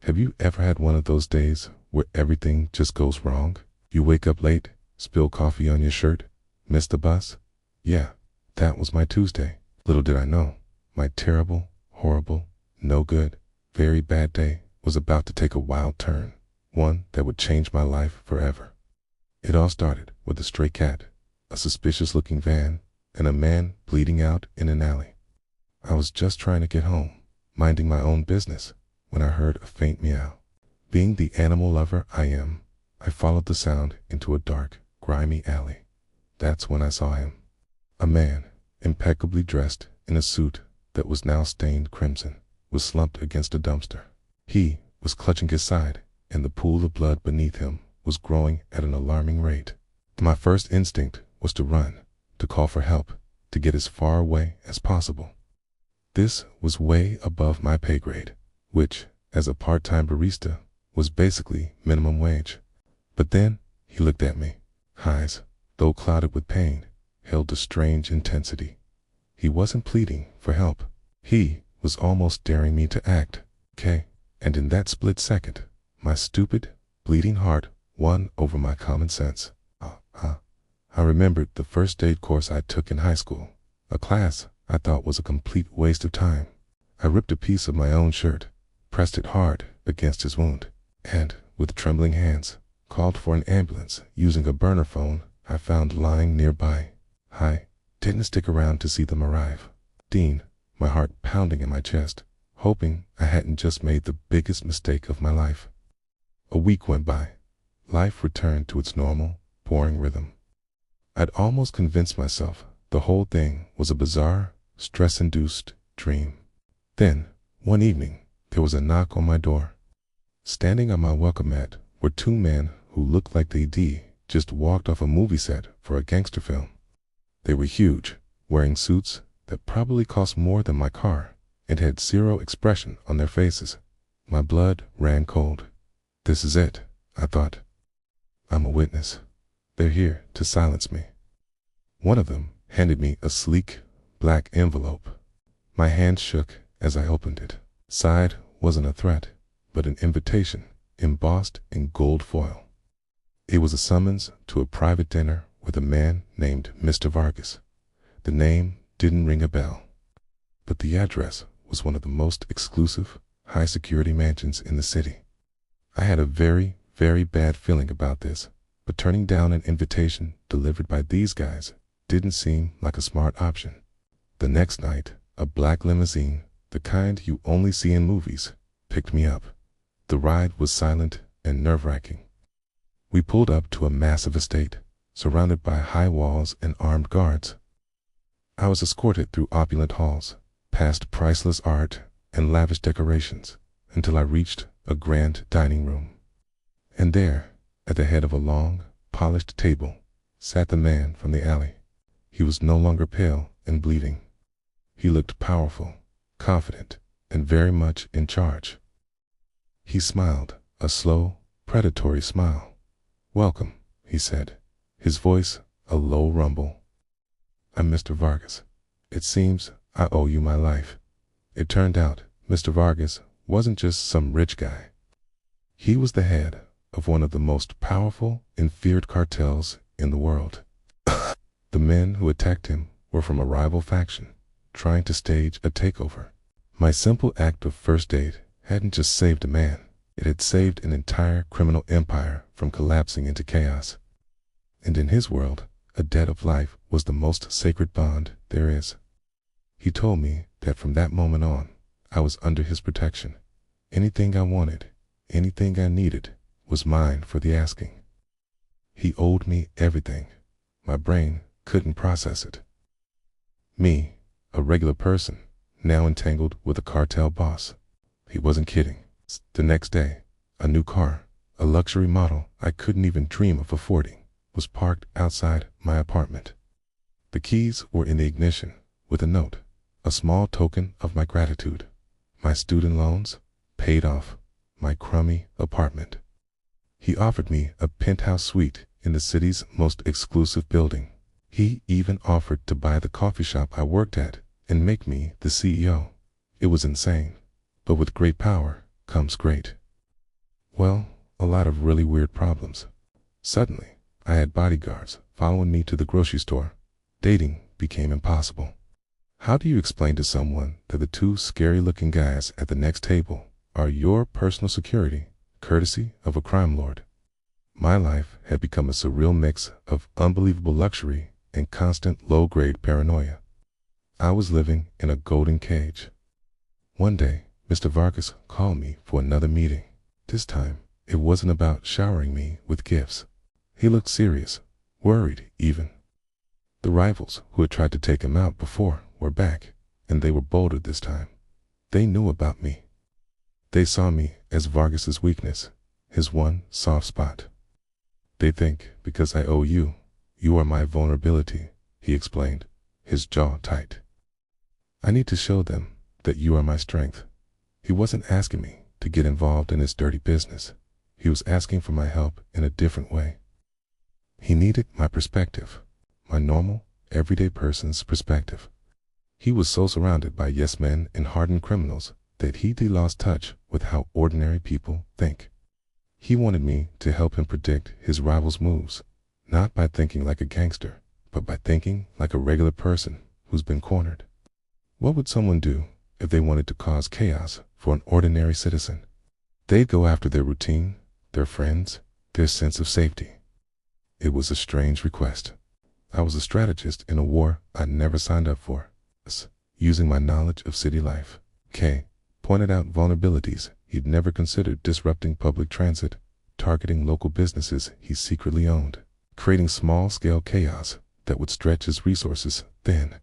Have you ever had one of those days where everything just goes wrong? You wake up late, spill coffee on your shirt, miss the bus? Yeah, that was my Tuesday. Little did I know, my terrible, horrible, no good, very bad day was about to take a wild turn, one that would change my life forever. It all started with a stray cat, a suspicious-looking van, and a man bleeding out in an alley. I was just trying to get home, minding my own business, when I heard a faint meow. Being the animal lover I am, I followed the sound into a dark, grimy alley. That's when I saw him. A man, impeccably dressed in a suit that was now stained crimson, was slumped against a dumpster. He was clutching his side, and the pool of blood beneath him was growing at an alarming rate. My first instinct was to run, to call for help, to get as far away as possible. This was way above my pay grade, which, as a part-time barista, was basically minimum wage. But then he looked at me. Eyes, though clouded with pain, held a strange intensity. He wasn't pleading for help. He was almost daring me to act. Okay, and in that split second, my stupid, bleeding heart won over my common sense. I remembered the first aid course I took in high school, a class I thought was a complete waste of time. I ripped a piece of my own shirt, pressed it hard against his wound, and, with trembling hands, called for an ambulance using a burner phone I found lying nearby. I didn't stick around to see them arrive. Dean, my heart pounding in my chest, hoping I hadn't just made the biggest mistake of my life. A week went by. Life returned to its normal, boring rhythm. I'd almost convinced myself the whole thing was a bizarre, stress-induced dream. Then, one evening, there was a knock on my door. Standing on my welcome mat were two men who looked like they'd just walked off a movie set for a gangster film. They were huge, wearing suits that probably cost more than my car, and had zero expression on their faces. My blood ran cold. This is it, I thought. I'm a witness. They're here to silence me. One of them handed me a sleek, black envelope. My hand shook as I opened it. Inside wasn't a threat, but an invitation embossed in gold foil. It was a summons to a private dinner with a man named Mr. Vargas. The name didn't ring a bell, but the address was one of the most exclusive, high-security mansions in the city. I had a very, very bad feeling about this, but turning down an invitation delivered by these guys didn't seem like a smart option. The next night, a black limousine, the kind you only see in movies, picked me up. The ride was silent and nerve-wracking. We pulled up to a massive estate, surrounded by high walls and armed guards. I was escorted through opulent halls, past priceless art and lavish decorations, until I reached a grand dining room. And there, at the head of a long, polished table, sat the man from the alley. He was no longer pale and bleeding. He looked powerful, confident, and very much in charge. He smiled, a slow, predatory smile. "Welcome," he said, his voice a low rumble. "I'm Mr. Vargas. It seems I owe you my life." It turned out Mr. Vargas wasn't just some rich guy. He was the head of one of the most powerful and feared cartels in the world. The men who attacked him were from a rival faction, trying to stage a takeover. My simple act of first aid hadn't just saved a man, it had saved an entire criminal empire from collapsing into chaos. And in his world, a debt of life was the most sacred bond there is. He told me that from that moment on, I was under his protection. Anything I wanted, anything I needed, was mine for the asking. He owed me everything. My brain couldn't process it. Me, a regular person, now entangled with a cartel boss. He wasn't kidding. The next day, a new car, a luxury model I couldn't even dream of affording, was parked outside my apartment. The keys were in the ignition, with a note, a small token of my gratitude. My student loans paid off, my crummy apartment. He offered me a penthouse suite in the city's most exclusive building. He even offered to buy the coffee shop I worked at and make me the CEO. It was insane, but with great power comes great Well, a lot of really weird problems. Suddenly, I had bodyguards following me to the grocery store. Dating became impossible. How do you explain to someone that the two scary-looking guys at the next table are your personal security, courtesy of a crime lord? My life had become a surreal mix of unbelievable luxury and constant low-grade paranoia. I was living in a golden cage. One day, Mr. Vargas called me for another meeting. This time, it wasn't about showering me with gifts. He looked serious, worried even. The rivals who had tried to take him out before were back, and they were bolder this time. They knew about me. They saw me as Vargas's weakness, his one soft spot. They think because I owe you, you are my vulnerability, he explained, his jaw tight. I need to show them that you are my strength. He wasn't asking me to get involved in his dirty business. He was asking for my help in a different way. He needed my perspective, my normal, everyday person's perspective. He was so surrounded by yes men and hardened criminals that he lost touch with how ordinary people think. He wanted me to help him predict his rivals' moves, not by thinking like a gangster, but by thinking like a regular person who's been cornered. What would someone do if they wanted to cause chaos for an ordinary citizen? They'd go after their routine, their friends, their sense of safety. It was a strange request. I was a strategist in a war I never signed up for. Using my knowledge of city life, K pointed out vulnerabilities he'd never considered: disrupting public transit, targeting local businesses he secretly owned, creating small-scale chaos that would stretch his resources thin.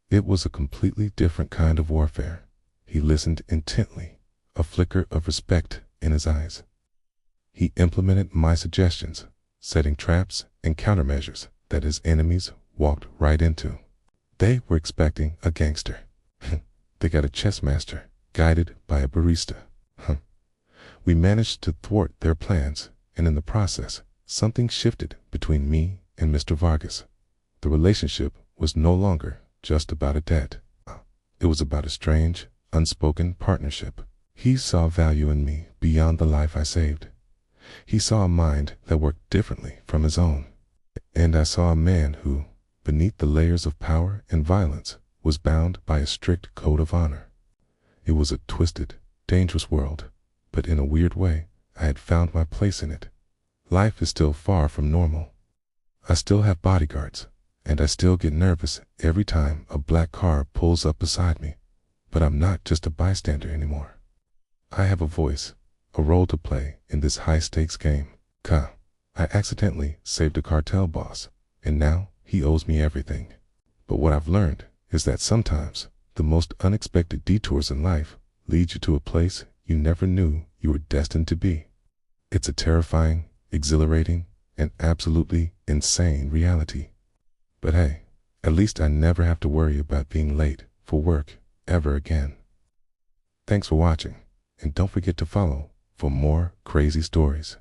It was a completely different kind of warfare. He listened intently, a flicker of respect in his eyes. He implemented my suggestions, setting traps and countermeasures that his enemies walked right into. They were expecting a gangster. They got a chess master, guided by a barista. We managed to thwart their plans, and in the process, something shifted between me and Mr. Vargas. The relationship was no longer just about a debt. It was about a strange, unspoken partnership. He saw value in me beyond the life I saved. He saw a mind that worked differently from his own. And I saw a man who, beneath the layers of power and violence, was bound by a strict code of honor. It was a twisted, dangerous world, but in a weird way, I had found my place in it. Life is still far from normal. I still have bodyguards, and I still get nervous every time a black car pulls up beside me. But I'm not just a bystander anymore. I have a voice, a role to play in this high-stakes game. I accidentally saved a cartel boss, and now he owes me everything. But what I've learned is that sometimes the most unexpected detours in life lead you to a place you never knew you were destined to be. It's a terrifying, exhilarating, and absolutely insane reality. But hey, at least I never have to worry about being late for work ever again. Thanks for watching, and don't forget to follow for more crazy stories.